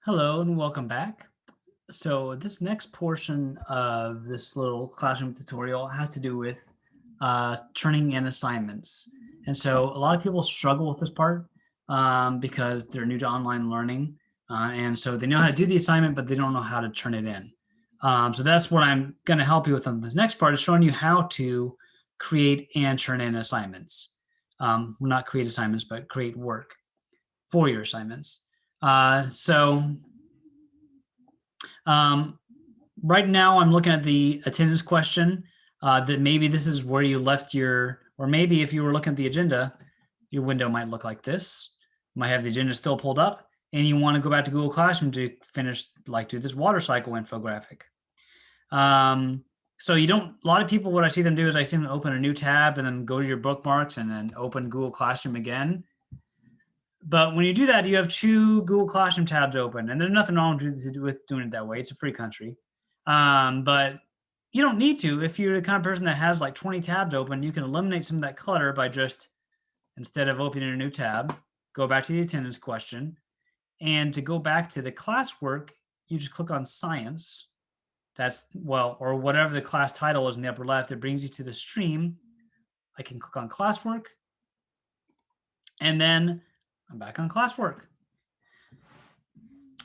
Hello and welcome back. So this next portion of this little classroom tutorial has to do with turning in assignments. And so a lot of people struggle with this part because they're new to online learning. And so they know how to do the assignment, but they don't know how to turn it in. So that's what I'm going to help you with on this next part is showing you how to create and turn in assignments. Well, not create assignments, but create work for your assignments. Um, right now, I'm looking at the attendance question. That maybe this is where you left your, or maybe if you were looking at the agenda, your window might look like this. You might have the agenda still pulled up, and you want to go back to Google Classroom to finish, like, do this water cycle infographic. So you don't. A lot of people, what I see them do is I see them open a new tab and then go to your bookmarks and then open Google Classroom again. But when you do that, you have two Google Classroom tabs open, and there's nothing wrong with doing it that way. It's a free country. But you don't need to. If you're the kind of person that has like 20 tabs open, you can eliminate some of that clutter by just, instead of opening a new tab, go back to the attendance question. And to go back to the classwork, you just click on science. That's, well, or whatever the class title is in the upper left, it brings you to the stream. I can click on classwork. And then I'm back on classwork.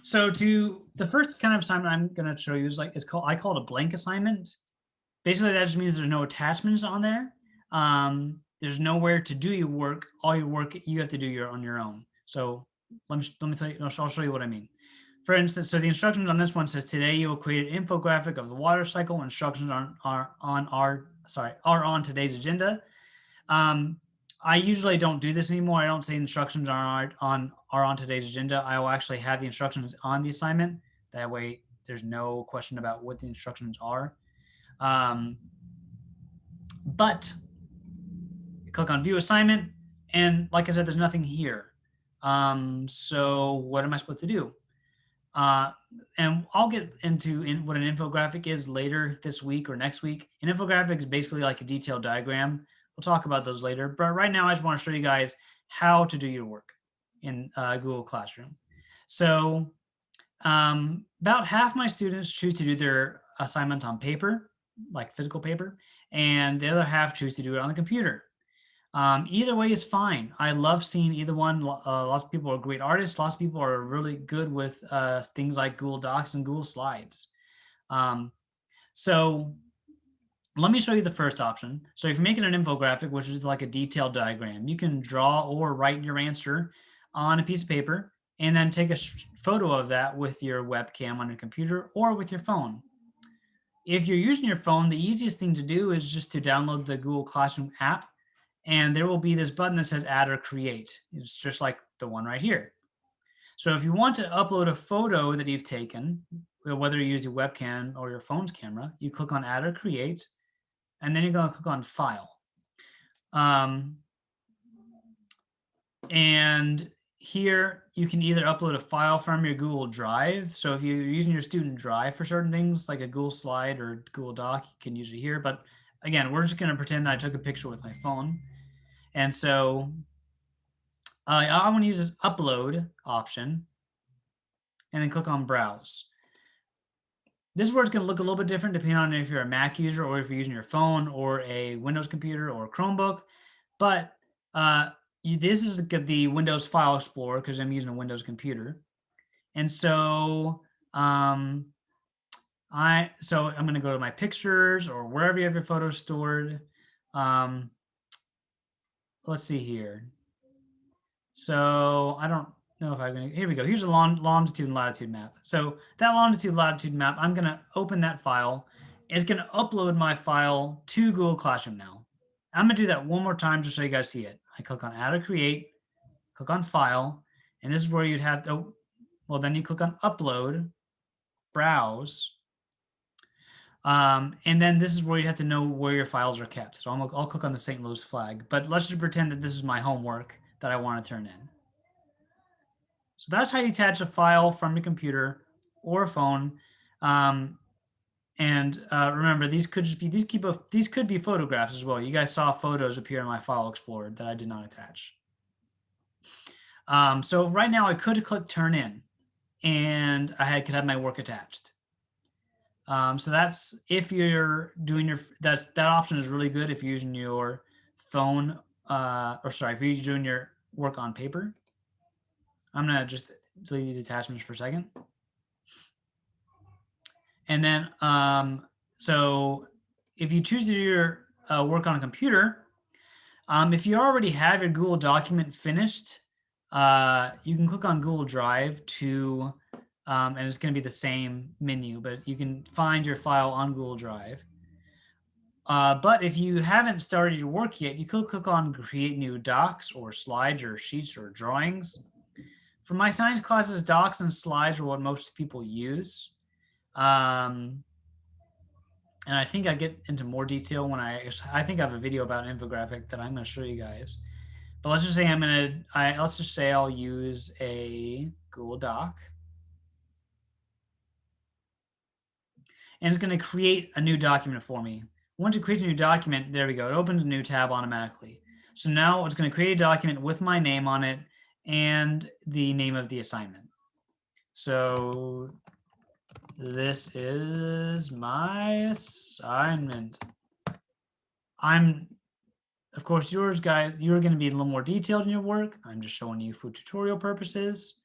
So the first kind of assignment I'm going to show you is I call it a blank assignment. Basically, that just means there's no attachments on there. There's nowhere to do your work. All your work you have to do on your own. So let me tell you. I'll show you what I mean. For instance, so the instructions on this one says today you will create an infographic of the water cycle. Instructions are on today's agenda. I usually don't do this anymore. I don't say instructions are on today's agenda. I will actually have the instructions on the assignment. That way, there's no question about what the instructions are. But click on View Assignment, and like I said, there's nothing here. So what am I supposed to do? And I'll get into what an infographic is later this week or next week. An infographic is basically like a detailed diagram. We'll talk about those later, but right now I just want to show you guys how to do your work in Google Classroom. So about half my students choose to do their assignments on paper, like physical paper, and the other half choose to do it on the computer. Either way is fine. I love seeing either one. Lots of people are great artists. Lots of people are really good with things like Google Docs and Google Slides. So let me show you the first option. So if you're making an infographic, which is like a detailed diagram, you can draw or write your answer on a piece of paper and then take a photo of that with your webcam on your computer or with your phone. If you're using your phone, the easiest thing to do is just to download the Google Classroom app, and there will be this button that says add or create. It's just like the one right here. So if you want to upload a photo that you've taken, whether you use your webcam or your phone's camera, you click on add or create, and then you're going to click on file. And here you can either upload a file from your Google Drive. So if you're using your student drive for certain things like a Google Slide or Google Doc, you can use it here. But again, we're just going to pretend that I took a picture with my phone. And so I want to use this upload option and then click on browse. This is where it's going to look a little bit different depending on if you're a Mac user or if you're using your phone or a Windows computer or a Chromebook. But this is the Windows File Explorer because I'm using a Windows computer. And so I'm going to go to my pictures or wherever you have your photos stored. Let's see here. So I don't know if I'm going to, here we go. Here's a longitude and latitude map. So that longitude latitude map, I'm going to open that file. It's going to upload my file to Google Classroom now. I'm going to do that one more time just so you guys see it. I click on add or create, click on file, and this is where you'd have to, well, then you click on upload, browse, and then this is where you have to know where your files are kept. So I'll click on the St. Louis flag, but let's just pretend that this is my homework that I want to turn in. So that's how you attach a file from your computer or a phone. Remember, these could be photographs as well. You guys saw photos appear in my file explorer that I did not attach. So right now I could click turn in. and I could have my work attached. So that's if you're doing that option is really good if you're using your phone, or sorry, if you're doing your work on paper. I'm gonna just delete these attachments for a second. And then, so if you choose to do your work on a computer, if you already have your Google document finished, you can click on Google Drive to, and it's going to be the same menu, but you can find your file on Google Drive. But if you haven't started your work yet, you could click on Create New Docs or Slides or Sheets or Drawings. For my science classes, docs and slides are what most people use. And I think I get into more detail when I think I have a video about an infographic that I'm going to show you guys. But let's just say let's just say I'll use a Google Doc. And it's going to create a new document for me. Once it creates a new document, there we go. It opens a new tab automatically. So now it's going to create a document with my name on it and the name of the assignment. So this is my assignment. Of course, yours guys, you're going to be a little more detailed in your work. I'm just showing you for tutorial purposes.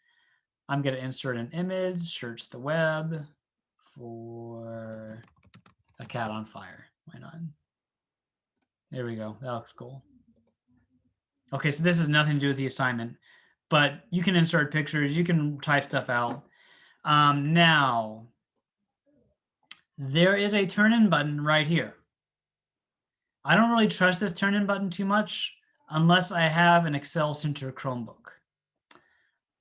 I'm going to insert an image, search the web for a cat on fire. Why not? There we go. That looks cool. Okay, so this has nothing to do with the assignment, but you can insert pictures. You can type stuff out. Now, there is a turn-in button right here. I don't really trust this turn-in button too much unless I have an Excel Center Chromebook.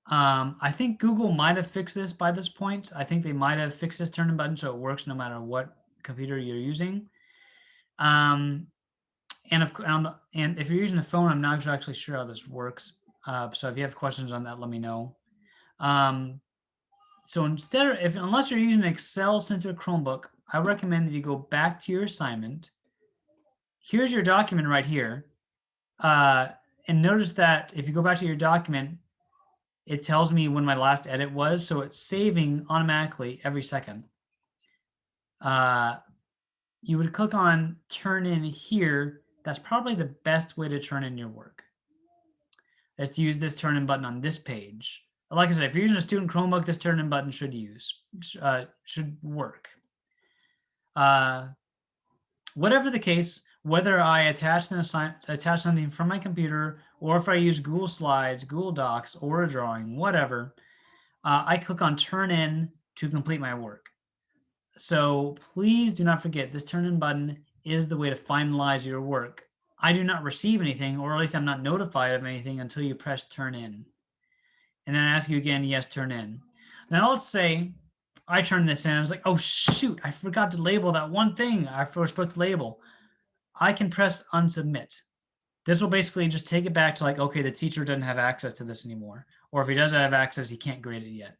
I think Google might have fixed this by this point. I think they might have fixed this turn-in button so it works no matter what computer you're using. And if you're using a phone, I'm not actually sure how this works. So if you have questions on that, let me know. So unless you're using an Excel Center Chromebook, I recommend that you go back to your assignment. Here's your document right here. And notice that if you go back to your document, it tells me when my last edit was, so it's saving automatically every second. You would click on turn in here. That's probably the best way to turn in your work, is to use this turn in button on this page. Like I said, if you're using a student Chromebook, this turn in button should work. Whatever the case, whether I attach something from my computer, or if I use Google Slides, Google Docs, or a drawing, whatever, I click on turn in to complete my work. So please do not forget, this turn in button is the way to finalize your work. I do not receive anything, or at least I'm not notified of anything until you press turn in. And then I ask you again, yes, turn in. Now let's say I turn this in, I was like, oh shoot, I forgot to label that one thing I was supposed to label. I can press unsubmit. This will basically just take it back to like, okay, the teacher doesn't have access to this anymore. Or if he does have access, he can't grade it yet.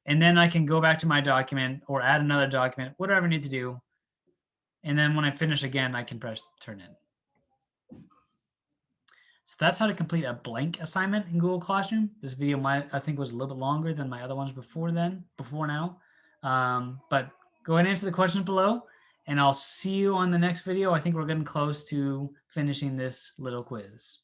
And then I can go back to my document or add another document, whatever I need to do. And then when I finish again, I can press turn in. So that's how to complete a blank assignment in Google Classroom. This video I think was a little bit longer than my other ones before now. But go ahead and answer the questions below, and I'll see you on the next video. I think we're getting close to finishing this little quiz.